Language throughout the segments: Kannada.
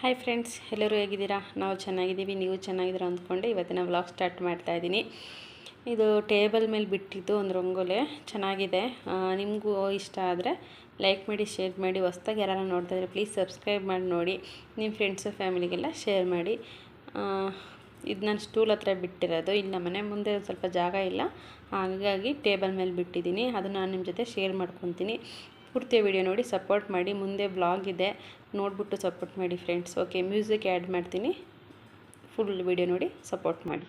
ಹಾಯ್ ಫ್ರೆಂಡ್ಸ್, ಎಲ್ಲರೂ ಹೇಗಿದ್ದೀರಾ? ನಾವು ಚೆನ್ನಾಗಿದ್ದೀವಿ, ನೀವು ಚೆನ್ನಾಗಿದ್ದೀರಾ ಅಂದ್ಕೊಂಡೆ ಇವತ್ತಿನ ವ್ಲಾಗ್ ಸ್ಟಾರ್ಟ್ ಮಾಡ್ತಾ ಇದ್ದೀನಿ. ಇದು ಟೇಬಲ್ ಮೇಲೆ ಬಿಟ್ಟಿದ್ದು ಒಂದು ರಂಗೋಲೆ ಚೆನ್ನಾಗಿದೆ. ನಿಮಗೂ ಇಷ್ಟ ಆದರೆ ಲೈಕ್ ಮಾಡಿ, ಶೇರ್ ಮಾಡಿ. ಹೊಸ್ದಾಗಿ ಯಾರು ನೋಡ್ತಾ ಇದ್ರೆ ಪ್ಲೀಸ್ ಸಬ್ಸ್ಕ್ರೈಬ್ ಮಾಡಿ ನೋಡಿ. ನಿಮ್ಮ ಫ್ರೆಂಡ್ಸು ಫ್ಯಾಮಿಲಿಗೆಲ್ಲ ಶೇರ್ ಮಾಡಿ. ಇದು ನಾನು ಸ್ಟೂಲ್ ಹತ್ರ ಬಿಟ್ಟಿರೋದು. ಇಲ್ಲಿ ನಮ್ಮ ಮನೆ ಮುಂದೆ ಸ್ವಲ್ಪ ಜಾಗ ಇಲ್ಲ, ಹಾಗಾಗಿ ಟೇಬಲ್ ಮೇಲೆ ಬಿಟ್ಟಿದ್ದೀನಿ. ಅದು ನಾನು ನಿಮ್ಮ ಜೊತೆ ಶೇರ್ ಮಾಡ್ಕೊತೀನಿ. ಪೂರ್ತಿ ವಿಡಿಯೋ ನೋಡಿ ಸಪೋರ್ಟ್ ಮಾಡಿ. ಮುಂದೆ ಬ್ಲಾಗ್ ಇದೆ, ನೋಡಿಬಿಟ್ಟು ಸಪೋರ್ಟ್ ಮಾಡಿ ಫ್ರೆಂಡ್ಸ್. ಓಕೆ, ಮ್ಯೂಸಿಕ್ ಆ್ಯಡ್ ಮಾಡ್ತೀನಿ, ಫುಲ್ ವಿಡಿಯೋ ನೋಡಿ ಸಪೋರ್ಟ್ ಮಾಡಿ.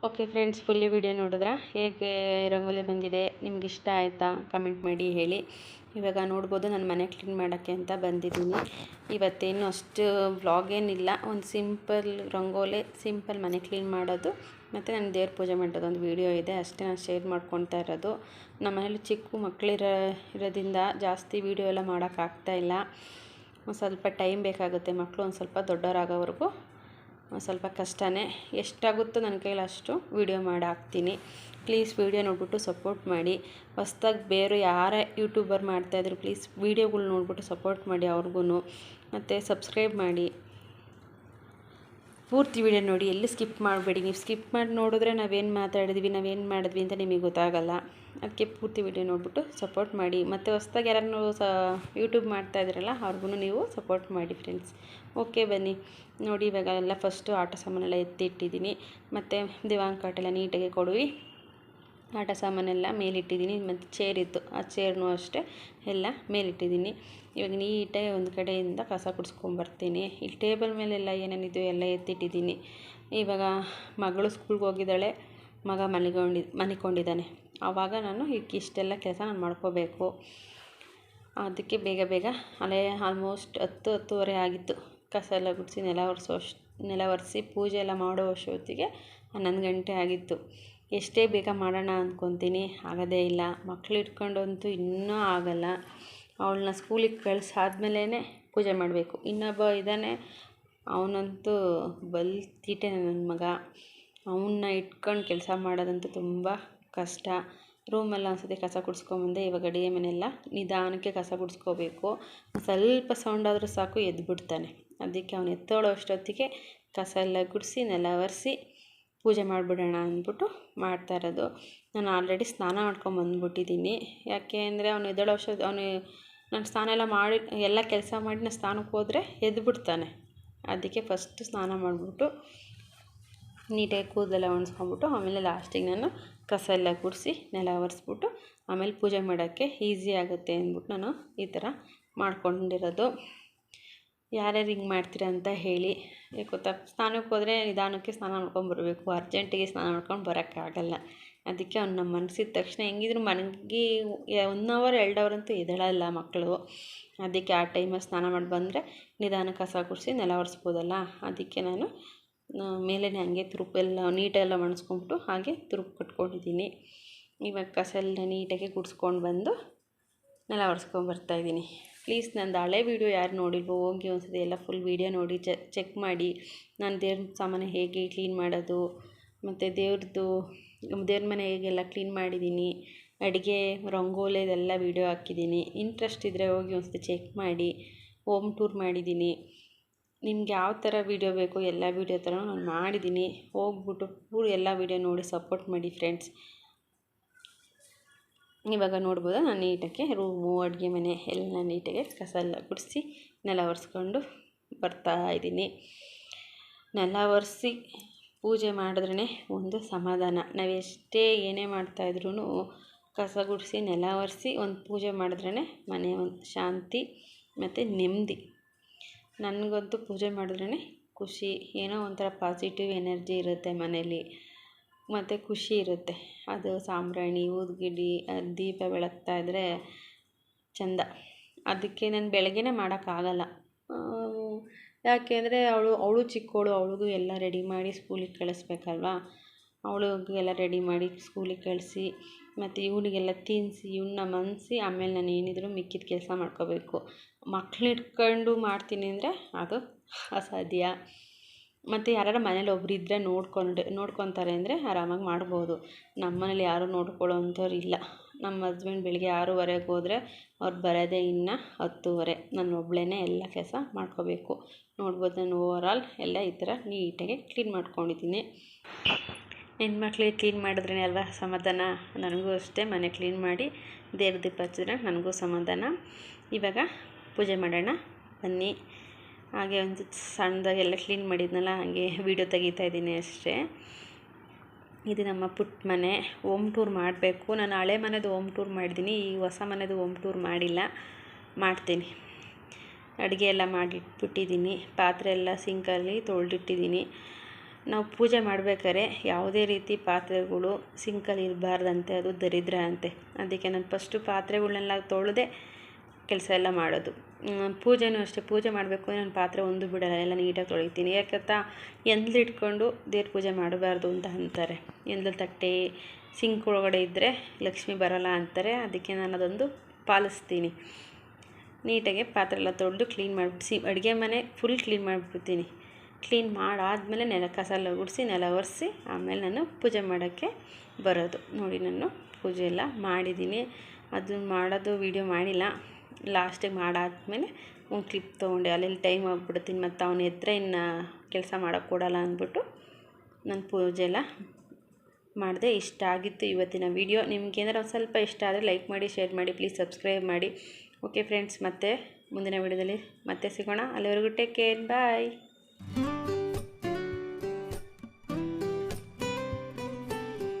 ಓಕೆ ಫ್ರೆಂಡ್ಸ್, ಫುಲ್ಲಿ ವಿಡಿಯೋ ನೋಡಿದ್ರೆ ಹೇಗೆ ರಂಗೋಲಿ ಬಂದಿದೆ, ನಿಮ್ಗೆ ಇಷ್ಟ ಆಯಿತಾ ಕಮೆಂಟ್ ಮಾಡಿ ಹೇಳಿ. ಇವಾಗ ನೋಡ್ಬೋದು ನಾನು ಮನೆ ಕ್ಲೀನ್ ಮಾಡೋಕ್ಕೆ ಅಂತ ಬಂದಿದ್ದೀನಿ. ಇವತ್ತೇನು ಅಷ್ಟು ವ್ಲಾಗ್ ಏನಿಲ್ಲ, ಒಂದು ಸಿಂಪಲ್ ರಂಗೋಲಿ, ಸಿಂಪಲ್ ಮನೆ ಕ್ಲೀನ್ ಮಾಡೋದು ಮತ್ತು ನಾನು ದೇವ್ರ ಪೂಜೆ ಮಾಡೋದು ಒಂದು ವೀಡಿಯೋ ಇದೆ, ಅಷ್ಟೇ ನಾನು ಶೇರ್ ಮಾಡ್ಕೊತಾ ಇರೋದು. ನಮ್ಮ ಮನೇಲಿ ಚಿಕ್ಕ ಇರೋದ್ರಿಂದ ಜಾಸ್ತಿ ವೀಡಿಯೋ ಎಲ್ಲ ಮಾಡೋಕ್ಕಾಗ್ತಾಯಿಲ್ಲ. ಒಂದು ಸ್ವಲ್ಪ ಟೈಮ್ ಬೇಕಾಗುತ್ತೆ, ಮಕ್ಕಳು ಒಂದು ಸ್ವಲ್ಪ ದೊಡ್ಡವರಾಗೋವರೆಗೂ ಸ್ವಲ್ಪ ಕಷ್ಟನೇ. ಎಷ್ಟಾಗುತ್ತೋ ನನ್ನ ಕೈಲಿ ಅಷ್ಟು ವೀಡಿಯೋ ಮಾಡಿ ಹಾಕ್ತೀನಿ. ಪ್ಲೀಸ್ ವೀಡಿಯೋ ನೋಡ್ಬಿಟ್ಟು ಸಪೋರ್ಟ್ ಮಾಡಿ. ಹೊಸ್ದಾಗಿ ಬೇರೆ ಯಾರೇ ಯೂಟ್ಯೂಬರ್ ಮಾಡ್ತಾಯಿದ್ರು ಪ್ಲೀಸ್ ವೀಡಿಯೋಗಳು ನೋಡ್ಬಿಟ್ಟು ಸಪೋರ್ಟ್ ಮಾಡಿ ಅವ್ರಿಗೂ. ಮತ್ತು ಸಬ್ಸ್ಕ್ರೈಬ್ ಮಾಡಿ, ಪೂರ್ತಿ ವೀಡಿಯೋ ನೋಡಿ, ಎಲ್ಲಿ ಸ್ಕಿಪ್ ಮಾಡಬೇಡಿ. ನೀವು ಸ್ಕಿಪ್ ಮಾಡಿ ನೋಡಿದ್ರೆ ನಾವೇನು ಮಾತಾಡಿದ್ವಿ, ನಾವೇನು ಮಾಡಿದ್ವಿ ಅಂತ ನಿಮಗೆ ಗೊತ್ತಾಗಲ್ಲ. ಅದಕ್ಕೆ ಪೂರ್ತಿ ವೀಡಿಯೋ ನೋಡ್ಬಿಟ್ಟು ಸಪೋರ್ಟ್ ಮಾಡಿ. ಮತ್ತು ಹೊಸ್ದಾಗಿ ಯಾರನ್ನು ಯೂಟ್ಯೂಬ್ ಮಾಡ್ತಾಯಿದ್ರಲ್ಲ ಅವ್ರಿಗೂ ನೀವು ಸಪೋರ್ಟ್ ಮಾಡಿ ಫ್ರೆಂಡ್ಸ್. ಓಕೆ ಬನ್ನಿ ನೋಡಿ. ಇವಾಗ ಎಲ್ಲ ಫಸ್ಟು ಆಟ ಸಾಮಾನೆಲ್ಲ ಎತ್ತಿಟ್ಟಿದ್ದೀನಿ, ಮತ್ತು ದಿವಾಂಗ್ ಕಾಟೆಲ್ಲ ನೀಟಾಗಿ ಕೊಡುವಿ. ಆಟ ಸಾಮಾನೆಲ್ಲ ಮೇಲಿಟ್ಟಿದ್ದೀನಿ, ಮತ್ತು ಚೇರ್ ಇತ್ತು, ಆ ಚೇರ್ನೂ ಅಷ್ಟೇ ಎಲ್ಲ ಮೇಲಿಟ್ಟಿದ್ದೀನಿ. ಇವಾಗ ನೀಟಾಗಿ ಒಂದು ಕಡೆಯಿಂದ ಕಸ ಗುಡಿಸ್ಕೊಂಬರ್ತೀನಿ. ಇಲ್ಲಿ ಟೇಬಲ್ ಮೇಲೆಲ್ಲ ಏನೇನಿದೆಯೋ ಎಲ್ಲ ಎತ್ತಿಟ್ಟಿದ್ದೀನಿ. ಇವಾಗ ಮಗಳು ಸ್ಕೂಲ್ಗೆ ಹೋಗಿದ್ದಾಳೆ, ಮಗ ಮನಿಕೊಂಡಿದ್ದಾನೆ. ಆವಾಗ ನಾನು ಇಷ್ಟೆಲ್ಲ ಕೆಲಸ ನಾನು ಮಾಡ್ಕೋಬೇಕು. ಅದಕ್ಕೆ ಬೇಗ ಅಲ್ಲೇ ಆಲ್ಮೋಸ್ಟ್ 10-10:30 ಆಗಿತ್ತು. ಕಸ ಎಲ್ಲ ಗುಡಿಸಿ ನೆಲ ಒರೆಸಿ ಪೂಜೆ ಎಲ್ಲ ಮಾಡೋ ಅಷ್ಟೊತ್ತಿಗೆ 11 ಗಂಟೆ ಆಗಿತ್ತು. ಎಷ್ಟೇ ಬೇಗ ಮಾಡೋಣ ಅಂದ್ಕೊತೀನಿ, ಆಗೋದೇ ಇಲ್ಲ. ಮಕ್ಳು ಇಟ್ಕೊಂಡಂತೂ ಇನ್ನೂ ಆಗಲ್ಲ. ಅವಳನ್ನ ಸ್ಕೂಲಿಗೆ ಕಳಿಸಾದ್ಮೇಲೆ ಪೂಜೆ ಮಾಡಬೇಕು. ಇನ್ನೊಬ್ಬ ಇದ್ದಾನೆ, ಅವನಂತೂ ತೀಟೆ ನನ್ನ ಮಗ. ಅವನ್ನ ಇಟ್ಕೊಂಡು ಕೆಲಸ ಮಾಡೋದಂತೂ ತುಂಬ ಕಷ್ಟ. ರೂಮೆಲ್ಲ ಒಂದ್ಸತಿ ಕಸ ಗುಡಿಸ್ಕೊಂಬಂದೆ. ಇವಾಗ ಅಡುಗೆ ಮನೆಯೆಲ್ಲ ನಿಧಾನಕ್ಕೆ ಕಸ ಗುಡಿಸ್ಕೋಬೇಕು. ಸ್ವಲ್ಪ ಸೌಂಡ್ ಆದರೂ ಸಾಕು ಎದ್ಬಿಡ್ತಾನೆ. ಅದಕ್ಕೆ ಅವನು ಎತ್ತೋಳೋ ಅಷ್ಟೊತ್ತಿಗೆ ಕಸ ಎಲ್ಲ ಗುಡಿಸಿ ನೆಲ ಒರೆಸಿ ಪೂಜೆ ಮಾಡಿಬಿಡೋಣ ಅಂದ್ಬಿಟ್ಟು ಮಾಡ್ತಾ ಇರೋದು. ನಾನು ಆಲ್ರೆಡಿ ಸ್ನಾನ ಮಾಡ್ಕೊಂಬಂದ್ಬಿಟ್ಟಿದ್ದೀನಿ. ಯಾಕೆ ಅಂದರೆ ಅವನು ಎದ್ದೇಳೋ ನಾನು ಸ್ನಾನ ಎಲ್ಲ ಮಾಡಿ ಎಲ್ಲ ಕೆಲಸ ಮಾಡಿ ನಾನು ಸ್ನಾನಕ್ಕೆ ಹೋದರೆ ಎದ್ಬಿಡ್ತಾನೆ. ಅದಕ್ಕೆ ಫಸ್ಟ್ ಸ್ನಾನ ಮಾಡಿಬಿಟ್ಟು ನೀಟಾಗಿ ಕೂದಲೆಲ್ಲ ಒಣಸ್ಕೊಂಬಿಟ್ಟು ಆಮೇಲೆ ಲಾಸ್ಟಿಗೆ ನಾನು ಕಸ ಎಲ್ಲ ಗುಡಿಸಿ ನೆಲ ಒರೆಸ್ಬಿಟ್ಟು ಆಮೇಲೆ ಪೂಜೆ ಮಾಡೋಕ್ಕೆ ಈಸಿ ಆಗುತ್ತೆ ಅಂದ್ಬಿಟ್ಟು ನಾನು ಈ ಥರ ಮಾಡ್ಕೊಂಡಿರೋದು. ಯಾರ್ಯಾರು ಹಿಂಗೆ ಮಾಡ್ತೀರಾ ಅಂತ ಹೇಳಿ. ಗೊತ್ತಾ, ಸ್ನಾನಕ್ಕೆ ಹೋದರೆ ನಿಧಾನಕ್ಕೆ ಸ್ನಾನ ಮಾಡ್ಕೊಂಬರ್ಬೇಕು, ಅರ್ಜೆಂಟಿಗೆ ಸ್ನಾನ ಮಾಡ್ಕೊಂಡು ಬರೋಕ್ಕಾಗಲ್ಲ. ಅದಕ್ಕೆ ಅವ್ನು ನಮ್ಮ ಮನಸ್ಸಿದ ತಕ್ಷಣ ಹೆಂಗಿದ್ರು ಮನಗಿ 1 ಅವರ್ 2 ಅವರ್ ಅಂತೂ ಎದ್ದೇಳಲ್ಲ ಮಕ್ಕಳು. ಅದಕ್ಕೆ ಆ ಟೈಮಲ್ಲಿ ಸ್ನಾನ ಮಾಡಿ ಬಂದರೆ ನಿಧಾನ ಕಸ ಗುಡಿಸಿ ನೆಲ ಒರೆಸ್ಬೋದಲ್ಲ. ಅದಕ್ಕೆ ನಾನು ಮೇಲೇ ಹಂಗೆ ತುರುಪೆಲ್ಲ ನೀಟೆಲ್ಲ ಒಣಸ್ಕೊಂಬಿಟ್ಟು ಹಾಗೆ ತುರುಪು ಕಟ್ಕೊಂಡಿದ್ದೀನಿ. ಇವಾಗ ಕಸ ಎಲ್ಲ ನೀಟಾಗಿ ಗುಡಿಸ್ಕೊಂಡು ಬಂದು ನೆಲ ಒರೆಸ್ಕೊಂಬರ್ತಾಯಿದ್ದೀನಿ. ಪ್ಲೀಸ್ ನಂದು ಹಳೆ ವೀಡಿಯೋ ಯಾರು ನೋಡಿಲ್ವೋ ಹೋಗಿ ಒಂದ್ಸತಿ ಎಲ್ಲ ಫುಲ್ ವೀಡಿಯೋ ನೋಡಿ ಚೆಕ್ ಮಾಡಿ. ನಾನು ದೇವ್ರ ಸಾಮಾನು ಹೇಗೆ ಕ್ಲೀನ್ ಮಾಡೋದು, ಮತ್ತು ದೇವ್ರ ಮನೆ ಹೇಗೆಲ್ಲ ಕ್ಲೀನ್ ಮಾಡಿದ್ದೀನಿ, ಅಡುಗೆ ರಂಗೋಲಿ ಇದೆಲ್ಲ ವೀಡಿಯೋ ಹಾಕಿದ್ದೀನಿ. ಇಂಟ್ರೆಸ್ಟ್ ಇದ್ದರೆ ಹೋಗಿ ಒಂದ್ಸತಿ ಚೆಕ್ ಮಾಡಿ. ಹೋಮ್ ಟೂರ್ ಮಾಡಿದ್ದೀನಿ. ನಿಮ್ಗೆ ಯಾವ ಥರ ವೀಡಿಯೋ ಬೇಕು ಎಲ್ಲ ವೀಡಿಯೋ ಥರ ನಾನು ಮಾಡಿದ್ದೀನಿ. ಹೋಗ್ಬಿಟ್ಟು ಪೂರ ಎಲ್ಲ ವೀಡಿಯೋ ನೋಡಿ ಸಪೋರ್ಟ್ ಮಾಡಿ ಫ್ರೆಂಡ್ಸ್. ಇವಾಗ ನೋಡ್ಬೋದು ನಾನು ನೀಟಾಗಿ ರೂಮು ಅಡುಗೆ ಮನೆ ಎಲ್ಲ ನೀಟಾಗಿ ಕಸ ಎಲ್ಲ ಗುಡಿಸಿ ನೆಲ ಒರೆಸ್ಕೊಂಡು ಬರ್ತಾಯಿದ್ದೀನಿ. ನೆಲ ಒರೆಸಿ ಪೂಜೆ ಮಾಡಿದ್ರೇ ಒಂದು ಸಮಾಧಾನ. ನಾವೆಷ್ಟೇ ಏನೇ ಮಾಡ್ತಾಯಿದ್ರೂ ಕಸ ಗುಡಿಸಿ ನೆಲ ಒರೆಸಿ ಒಂದು ಪೂಜೆ ಮಾಡಿದ್ರೇ ಮನೆ ಒಂದು ಶಾಂತಿ ಮತ್ತು ನೆಮ್ಮದಿ. ನನಗಂತೂ ಪೂಜೆ ಮಾಡಿದ್ರೇ ಖುಷಿ. ಏನೋ ಒಂಥರ ಪಾಸಿಟಿವ್ ಎನರ್ಜಿ ಇರುತ್ತೆ ಮನೇಲಿ, ಮತ್ತು ಖುಷಿ ಇರುತ್ತೆ. ಅದು ಸಾಂಬ್ರಾಣಿ ಊದುಗಿಡಿ ದೀಪ ಬೆಳಗ್ತಾಯಿದ್ರೆ ಚೆಂದ. ಅದಕ್ಕೆ ನಾನು ಬೆಳಗ್ಗೆನೇ ಮಾಡೋಕ್ಕಾಗಲ್ಲ. ಯಾಕೆಂದರೆ ಅವಳು ಚಿಕ್ಕವಳು, ಅವಳಿಗೂ ಎಲ್ಲ ರೆಡಿ ಮಾಡಿ ಸ್ಕೂಲಿಗೆ ಕಳಿಸ್ಬೇಕಲ್ವ. ಅವಳಿಗೆಲ್ಲ ರೆಡಿ ಮಾಡಿ ಸ್ಕೂಲಿಗೆ ಕಳಿಸಿ ಮತ್ತು ಇವನಿಗೆಲ್ಲ ತಿನ್ನಿಸಿ ಇವನ್ನ ಮನಸಿ ಆಮೇಲೆ ನಾನು ಏನಿದ್ರು ಮಿಕ್ಕಿದ ಕೆಲಸ ಮಾಡ್ಕೋಬೇಕು. ಮಕ್ಳು ಇಟ್ಕೊಂಡು ಮಾಡ್ತೀನಿ ಅಂದರೆ ಅದು ಅಸಾಧ್ಯ. ಮತ್ತು ಯಾರು ಮನೇಲಿ ಒಬ್ರು ಇದ್ದರೆ ನೋಡ್ಕೊತಾರೆ ಅಂದರೆ ಆರಾಮಾಗಿ ಮಾಡ್ಬೋದು. ನಮ್ಮ ಮನೇಲಿ ಯಾರೂ ನೋಡ್ಕೊಳ್ಳೋ ಅಂಥವ್ರು ಇಲ್ಲ. ನಮ್ಮ ಹಸ್ಬೆಂಡ್ ಬೆಳಿಗ್ಗೆ 6:30ಗೆ ಹೋದರೆ ಅವ್ರು ಬರೋದೇ ಇನ್ನು 10:30. ನಾನು ಒಬ್ಬಳೇ ಎಲ್ಲ ಕೆಲಸ ಮಾಡ್ಕೋಬೇಕು. ನೋಡ್ಬೋದು ನಾನು ಓವರಾಲ್ ಎಲ್ಲ ಈ ಥರ ನೀಟಾಗಿ ಕ್ಲೀನ್ ಮಾಡ್ಕೊಂಡಿದ್ದೀನಿ. ಹೆಣ್ಮಕ್ಳಿಗೆ ಕ್ಲೀನ್ ಮಾಡಿದ್ರೇ ಅಲ್ವಾ ಸಮಾಧಾನ. ನನಗೂ ಅಷ್ಟೇ ಮನೆ ಕ್ಲೀನ್ ಮಾಡಿ ದೇವ್ರ ದೀಪ ಹಚ್ಚಿದ್ರೆ ನನಗೂ ಸಮಾಧಾನ. ಇವಾಗ ಪೂಜೆ ಮಾಡೋಣ ಬನ್ನಿ. ಹಾಗೆ ಒಂದು ಸಣ್ಣದಾಗಿ ಎಲ್ಲ ಕ್ಲೀನ್ ಮಾಡಿದ್ನಲ್ಲ, ಹಾಗೆ ವೀಡಿಯೋ ತೆಗಿತಾಯಿದ್ದೀನಿ ಅಷ್ಟೇ. ಇದು ನಮ್ಮ ಪುಟ್ಟ ಮನೆ. ಹೋಮ್ ಟೂರ್ ಮಾಡಬೇಕು. ನಾನು ಹಳೆ ಮನೆದು ಹೋಮ್ ಟೂರ್ ಮಾಡಿದ್ದೀನಿ, ಈ ಹೊಸ ಮನೆದು ಹೋಮ್ ಟೂರ್ ಮಾಡಿಲ್ಲ, ಮಾಡ್ತೀನಿ. ಅಡುಗೆ ಎಲ್ಲ ಮಾಡಿಟ್ಬಿಟ್ಟಿದ್ದೀನಿ. ಪಾತ್ರೆ ಎಲ್ಲ ಸಿಂಕಲ್ಲಿ ತೊಳೆದಿಟ್ಟಿದ್ದೀನಿ. ನಾವು ಪೂಜೆ ಮಾಡಬೇಕಾದ್ರೆ ಯಾವುದೇ ರೀತಿ ಪಾತ್ರೆಗಳು ಸಿಂಕಲ್ಲಿ ಇರಬಾರ್ದಂತೆ, ಅದು ದರಿದ್ರ ಅಂತೆ. ಅದಕ್ಕೆ ನಾನು ಫಸ್ಟು ಪಾತ್ರೆಗಳನ್ನೆಲ್ಲ ತೊಳೆದೇ ಕೆಲಸ ಎಲ್ಲ ಮಾಡೋದು. ಪೂಜೆನೂ ಅಷ್ಟೇ, ಪೂಜೆ ಮಾಡಬೇಕು ನಾನು ಪಾತ್ರೆ ಒಂದು ಬಿಡಲ್ಲ, ಎಲ್ಲ ನೀಟಾಗಿ ತೊಳಿತೀನಿ. ಯಾಕಂತ ಎಂದಲಿಟ್ಕೊಂಡು ದೇವ್ರ ಪೂಜೆ ಮಾಡಬಾರ್ದು ಅಂತ ಅಂತಾರೆ. ಎಂದಲ ತಟ್ಟೆ ಸಿಂಕ್ ಒಳಗಡೆ ಇದ್ದರೆ ಲಕ್ಷ್ಮಿ ಬರೋಲ್ಲ ಅಂತಾರೆ. ಅದಕ್ಕೆ ನಾನು ಅದೊಂದು ಪಾಲಿಸ್ತೀನಿ. ನೀಟಾಗಿ ಪಾತ್ರೆ ಎಲ್ಲ ತೊಳೆದು ಕ್ಲೀನ್ ಮಾಡಿಬಿಟ್ಟು ಅಡುಗೆ ಮನೆ ಫುಲ್ ಕ್ಲೀನ್ ಮಾಡಿಬಿಡ್ತೀನಿ. ಕ್ಲೀನ್ ಮಾಡಾದಮೇಲೆ ಕಸ ಎಲ್ಲ ಗುಡಿಸಿ ನೆಲ ಒರೆಸಿ ಆಮೇಲೆ ನಾನು ಪೂಜೆ ಮಾಡೋಕ್ಕೆ ಬರೋದು. ನೋಡಿ, ನಾನು ಪೂಜೆ ಎಲ್ಲ ಮಾಡಿದ್ದೀನಿ. ಅದನ್ನು ಮಾಡೋದು ವೀಡಿಯೋ ಮಾಡಿಲ್ಲ. ಲಾಸ್ಟಿಗೆ ಮಾಡಾದ್ಮೇಲೆ ಒಂದು ಕ್ಲಿಪ್ ತೊಗೊಂಡೆ. ಅಲ್ಲೆಲ್ಲಿ ಟೈಮ್ ಆಗಿಬಿಡ್ತೀನಿ, ಮತ್ತು ಅವನ ಎದ್ರೆ ಇನ್ನು ಕೆಲಸ ಮಾಡೋಕ್ಕೆ ಕೊಡಲ್ಲ ಅಂದ್ಬಿಟ್ಟು ನಾನು ಪೂಜೆ ಎಲ್ಲ ಮಾಡಿದೆ. ಇಷ್ಟ ಆಗಿತ್ತು ಇವತ್ತಿನ ವೀಡಿಯೋ. ನಿಮ್ಗೇನಾರು ಒಂದು ಸ್ವಲ್ಪ ಇಷ್ಟ ಆದರೆ ಲೈಕ್ ಮಾಡಿ, ಶೇರ್ ಮಾಡಿ, ಪ್ಲೀಸ್ ಸಬ್ಸ್ಕ್ರೈಬ್ ಮಾಡಿ. ಓಕೆ ಫ್ರೆಂಡ್ಸ್, ಮತ್ತೆ ಮುಂದಿನ ವೀಡಿಯೋದಲ್ಲಿ ಮತ್ತೆ ಸಿಗೋಣ. ಅಲ್ಲಿವರೆಗೂ ಟೇಕ್ ಕೇರ್, ಬಾಯ್.